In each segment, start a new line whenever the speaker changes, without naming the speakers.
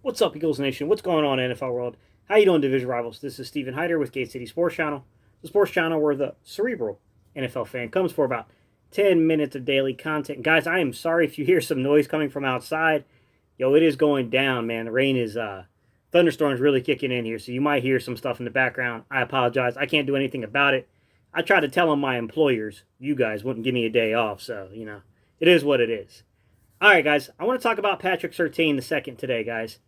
What's up, Eagles Nation? What's going on, NFL world? How you doing, division rivals? This is Stephen Hyder with Gate City Sports Channel, the sports channel where the cerebral NFL fan comes for about 10 minutes of daily content. Guys, I am sorry if you hear some noise coming from outside. Yo, it is going down, man. The rain is, thunderstorms really kicking in here, so you might hear some stuff in the background. I apologize. I can't do anything about it. I tried to tell them my employers, you guys, wouldn't give me a day off, so, it is what it is. All right, guys, I want to talk about Patrick Surtain II today, guys.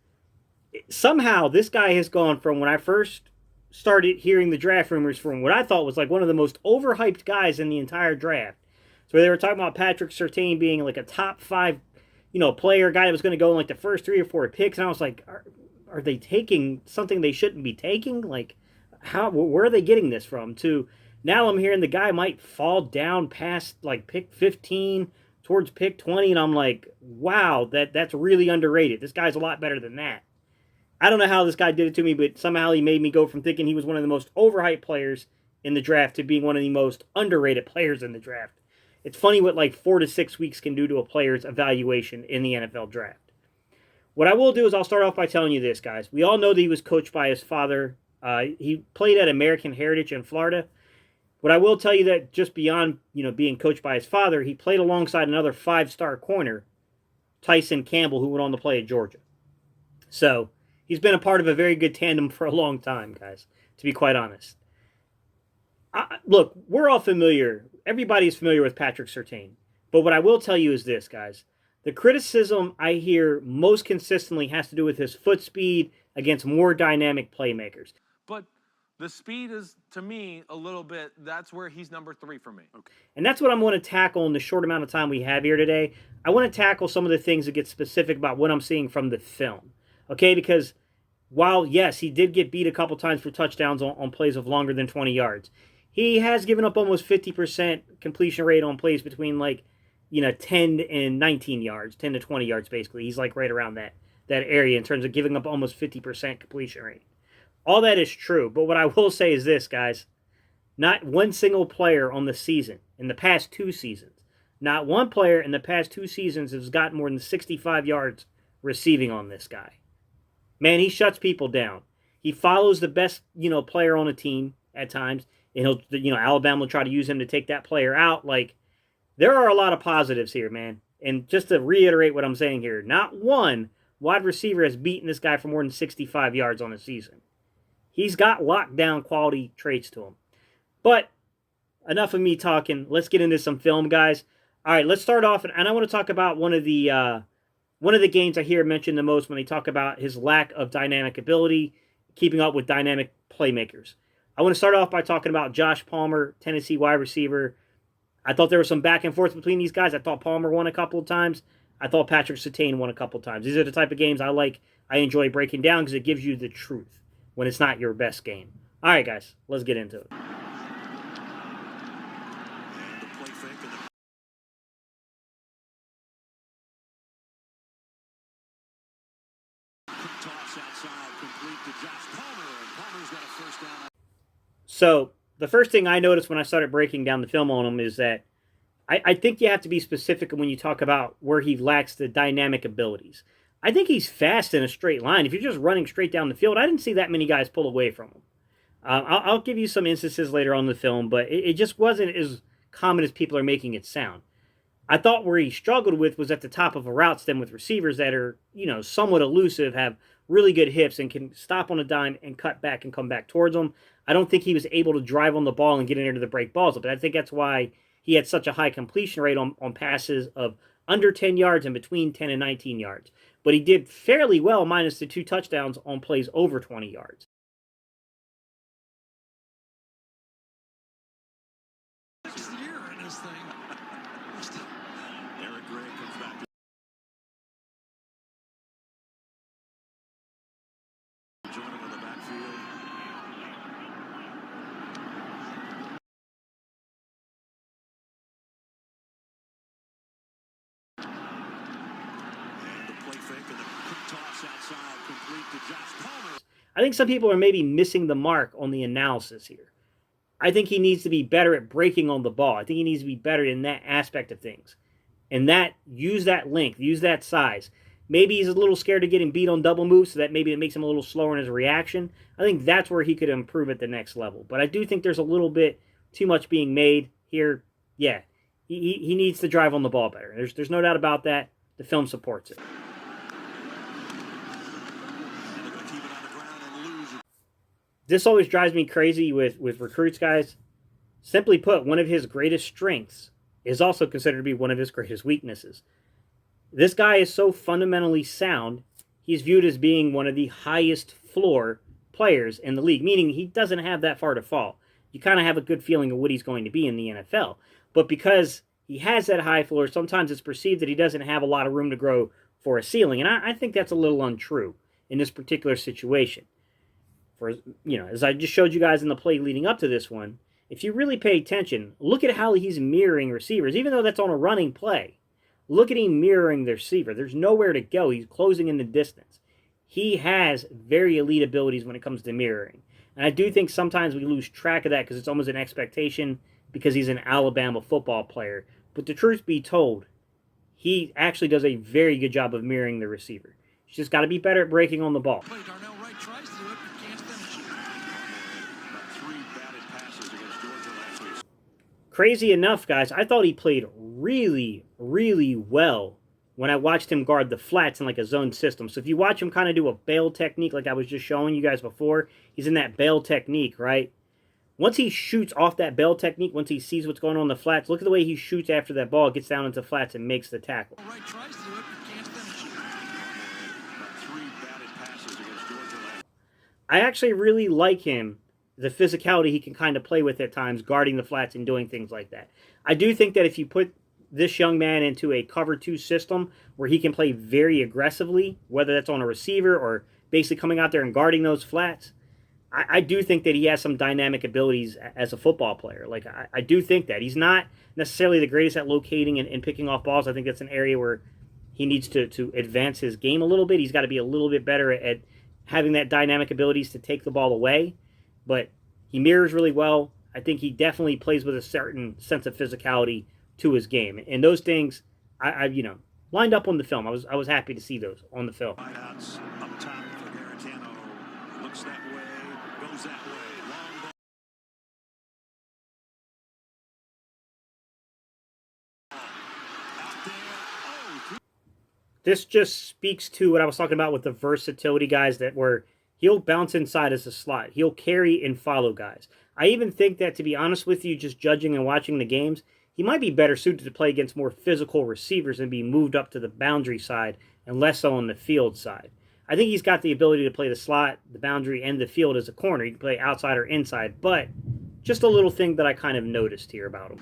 Somehow this guy has gone from when I first started hearing the draft rumors from what I thought was like one of the most overhyped guys in the entire draft. So they were talking about Patrick Surtain being like a top five, player, guy that was going to go in like the first 3 or 4 picks, and I was like, are they taking something they shouldn't be taking? Like, where are they getting this from? To now I'm hearing the guy might fall down past like pick 15 towards pick 20, and I'm like, wow, that's really underrated. This guy's a lot better than that. I don't know how this guy did it to me, but somehow he made me go from thinking he was one of the most overhyped players in the draft to being one of the most underrated players in the draft. It's funny what like 4 to 6 weeks can do to a player's evaluation in the NFL draft. What I will do is I'll start off by telling you this, guys. We all know that he was coached by his father. He played at American Heritage in Florida. What I will tell you that just beyond being coached by his father, he played alongside another five-star corner, Tyson Campbell, who went on to play at Georgia. So he's been a part of a very good tandem for a long time, guys, to be quite honest. Look, we're all familiar. Everybody's familiar with Patrick Surtain. But what I will tell you is this, guys. The criticism I hear most consistently has to do with his foot speed against more dynamic playmakers.
But the speed is, to me, a little bit, that's where he's number 3 for me. Okay.
And that's what I'm going to tackle in the short amount of time we have here today. I want to tackle some of the things that get specific about what I'm seeing from the film. Okay, because while, yes, he did get beat a couple times for touchdowns on plays of longer than 20 yards, he has given up almost 50% completion rate on plays between 10 and 19 yards, 10 to 20 yards basically. He's like right around that area in terms of giving up almost 50% completion rate. All that is true, but what I will say is this, guys. Not one single player on the season, in the past 2 seasons, not one player in the past 2 seasons has gotten more than 65 yards receiving on this guy. Man, he shuts people down. He follows the best, player on a team at times, and Alabama will try to use him to take that player out. Like, there are a lot of positives here, man. And just to reiterate what I'm saying here, not one wide receiver has beaten this guy for more than 65 yards on a season. He's got lockdown quality traits to him. But enough of me talking. Let's get into some film, guys. All right, let's start off, and I want to talk about one of the games I hear mentioned the most when they talk about his lack of dynamic ability, keeping up with dynamic playmakers. I want to start off by talking about Josh Palmer, Tennessee wide receiver. I thought there was some back and forth between these guys. I thought Palmer won a couple of times. I thought Patrick Surtain won a couple of times. These are the type of games I like. I enjoy breaking down because it gives you the truth when it's not your best game. All right, guys, let's get into it. So the first thing I noticed when I started breaking down the film on him is that I think you have to be specific when you talk about where he lacks the dynamic abilities. I think he's fast in a straight line. If you're just running straight down the field, I didn't see that many guys pull away from him. I'll give you some instances later on in the film, but it just wasn't as common as people are making it sound. I thought where he struggled with was at the top of a route stem with receivers that are, somewhat elusive, have really good hips, and can stop on a dime and cut back and come back towards them. I don't think he was able to drive on the ball and get in there to the break balls, but I think that's why he had such a high completion rate on passes of under 10 yards and between 10 and 19 yards. But he did fairly well minus the 2 touchdowns on plays over 20 yards. I think some people are maybe missing the mark on the analysis here. I think he needs to be better at breaking on the ball. I think he needs to be better in that aspect of things. And use that length, use that size. Maybe he's a little scared of getting beat on double moves, so that maybe it makes him a little slower in his reaction. I think that's where he could improve at the next level. But I do think there's a little bit too much being made here. Yeah, he needs to drive on the ball better. There's no doubt about that. The film supports it. This always drives me crazy with recruits, guys. Simply put, one of his greatest strengths is also considered to be one of his greatest weaknesses. This guy is so fundamentally sound, he's viewed as being one of the highest floor players in the league, meaning he doesn't have that far to fall. You kind of have a good feeling of what he's going to be in the NFL. But because he has that high floor, sometimes it's perceived that he doesn't have a lot of room to grow for a ceiling. And I think that's a little untrue in this particular situation. For, as I just showed you guys in the play leading up to this one, if you really pay attention, look at how he's mirroring receivers, even though that's on a running play. Look at him mirroring the receiver. There's nowhere to go. He's closing in the distance. He has very elite abilities when it comes to mirroring. And I do think sometimes we lose track of that because it's almost an expectation because he's an Alabama football player. But the truth be told, he actually does a very good job of mirroring the receiver. He's just got to be better at breaking on the ball. Crazy enough, guys, I thought he played really, really well when I watched him guard the flats in like a zone system. So if you watch him kind of do a bail technique like I was just showing you guys before, he's in that bail technique, right? Once he shoots off that bail technique, once he sees what's going on in the flats, look at the way he shoots after that ball, gets down into the flats, and makes the tackle. I actually really like him, the physicality he can kind of play with at times, guarding the flats and doing things like that. I do think that if you put this young man into a cover 2 system where he can play very aggressively, whether that's on a receiver or basically coming out there and guarding those flats, I do think that he has some dynamic abilities as a football player. Like, I do think that. He's not necessarily the greatest at locating and picking off balls. I think that's an area where he needs to advance his game a little bit. He's got to be a little bit better at having that dynamic abilities to take the ball away. But he mirrors really well. I think he definitely plays with a certain sense of physicality to his game. And those things, I lined up on the film. I was happy to see those on the film. This just speaks to what I was talking about with the versatility, guys, that where he'll bounce inside as a slot. He'll carry and follow guys. I even think that, to be honest with you, just judging and watching the games, he might be better suited to play against more physical receivers and be moved up to the boundary side and less so on the field side. I think he's got the ability to play the slot, the boundary, and the field as a corner. He can play outside or inside, but just a little thing that I kind of noticed here about him.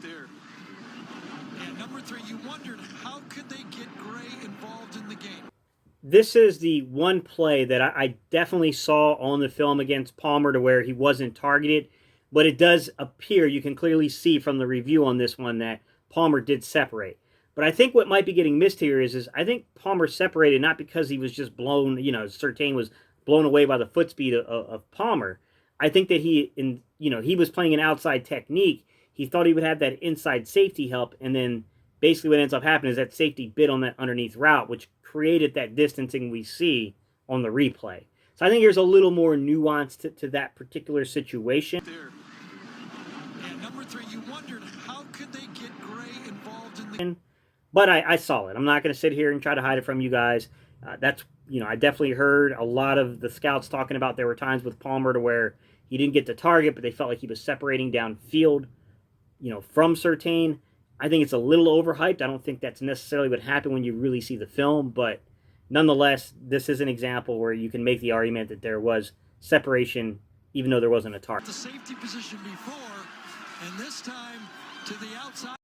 And number 3, you wondered how could they get Gray involved in the game.
This is the one play that I definitely saw on the film against Palmer to where he wasn't targeted, but it does appear, you can clearly see from the review on this one, that Palmer did separate. But I think what might be getting missed here is I think Palmer separated not because he was just blown, Surtain was blown away by the foot speed of Palmer. I think that he was playing an outside technique. He thought he would have that inside safety help, and then basically what ends up happening is that safety bit on that underneath route, which created that distancing we see on the replay. So I think there's a little more nuance to that particular situation.
And number 3, you wondered how could they get Gray involved in the...
But I saw it. I'm not going to sit here and try to hide it from you guys. I definitely heard a lot of the scouts talking about there were times with Palmer to where he didn't get the target, but they felt like he was separating downfield, from Surtain. I think it's a little overhyped. I don't think that's necessarily what happened when you really see the film, but nonetheless, this is an example where you can make the argument that there was separation even though there wasn't a target.
The safety position before, and this time to the outside.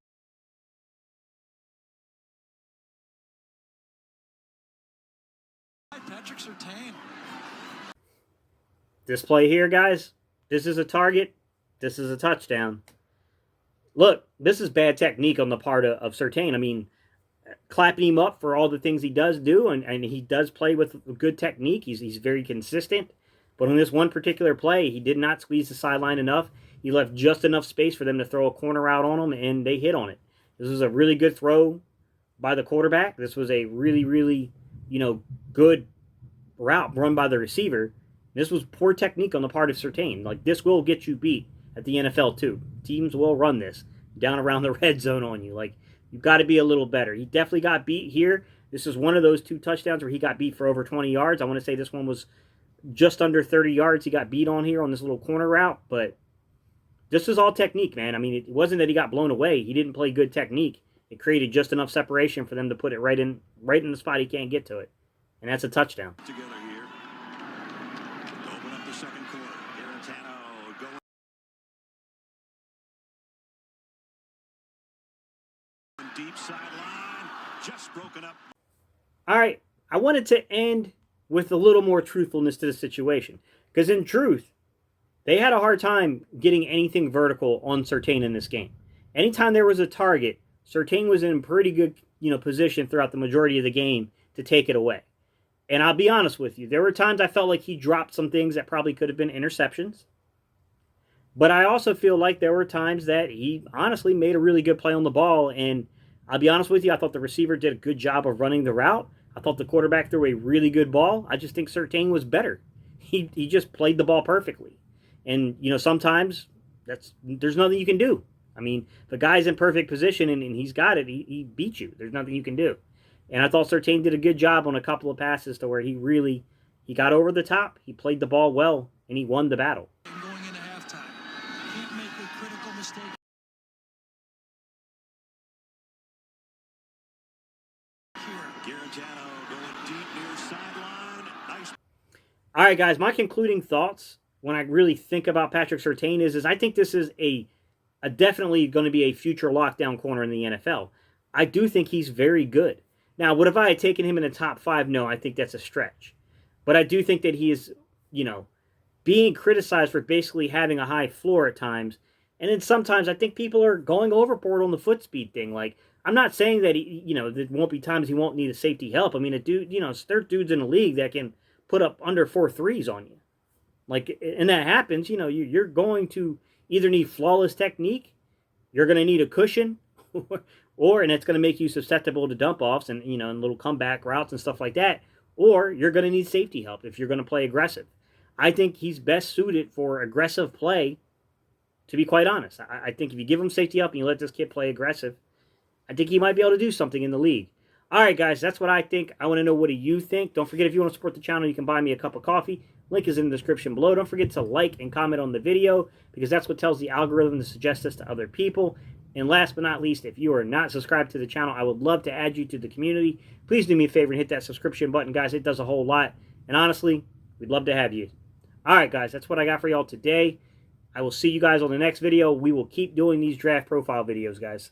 Patrick Surtain.
This play here, guys, this is a target. This is a touchdown. Look, this is bad technique on the part of Surtain. I mean, clapping him up for all the things he does do, and he does play with good technique. He's very consistent. But on this one particular play, he did not squeeze the sideline enough. He left just enough space for them to throw a corner out on him, and they hit on it. This was a really good throw by the quarterback. This was a really, really good route run by the receiver. This was poor technique on the part of Surtain. Like, this will get you beat at the NFL too. Teams will run this down around the red zone on you. Like, you've got to be a little better. He definitely got beat here. This is one of those 2 touchdowns where he got beat for over 20 yards. I want to say this one was just under 30 yards. He got beat on here on this little corner route, but this was all technique, man. I mean, it wasn't that he got blown away. He didn't play good technique. It created just enough separation for them to put it right in the spot he can't get to it. And that's a touchdown.
Together here. Open up the second quarter. Garantano going deep sideline. Just broken up.
All right, I wanted to end with a little more truthfulness to the situation. Because in truth, they had a hard time getting anything vertical on Surtain in this game. Anytime there was a target, Surtain was in pretty good, position throughout the majority of the game to take it away. And I'll be honest with you, there were times I felt like he dropped some things that probably could have been interceptions. But I also feel like there were times that he honestly made a really good play on the ball. And I'll be honest with you, I thought the receiver did a good job of running the route. I thought the quarterback threw a really good ball. I just think Surtain was better. He just played the ball perfectly. And, sometimes there's nothing you can do. I mean, if a guy's in perfect position and he's got it, he beats you. There's nothing you can do. And I thought Surtain did a good job on a couple of passes to where he got over the top, he played the ball well, and he won the battle.
Going into halftime. Can't make a critical mistake. Here. Garantano going deep near sideline. Nice.
All right, guys, my concluding thoughts when I really think about Patrick Surtain is I think this is a definitely going to be a future lockdown corner in the NFL. I do think he's very good. Now, would have I taken him in the top 5? No, I think that's a stretch. But I do think that he is, being criticized for basically having a high floor at times. And then sometimes I think people are going overboard on the foot speed thing. Like, I'm not saying that, there won't be times he won't need a safety help. I mean, a dude, there's dudes in the league that can put up under 4 threes on you. Like, and that happens, you're going to either need flawless technique, you're going to need a cushion, and it's going to make you susceptible to dump-offs and, and little comeback routes and stuff like that, or you're going to need safety help if you're going to play aggressive. I think he's best suited for aggressive play, to be quite honest. I think if you give him safety help and you let this kid play aggressive, I think he might be able to do something in the league. All right, guys, that's what I think. I want to know, what do you think? Don't forget, if you want to support the channel, you can buy me a cup of coffee. Link is in the description below. Don't forget to like and comment on the video, because that's what tells the algorithm to suggest us to other people. And last but not least, if you are not subscribed to the channel, I would love to add you to the community. Please do me a favor and hit that subscription button, guys. It does a whole lot. And honestly, we'd love to have you. All right, guys, that's what I got for y'all today. I will see you guys on the next video. We will keep doing these draft profile videos, guys.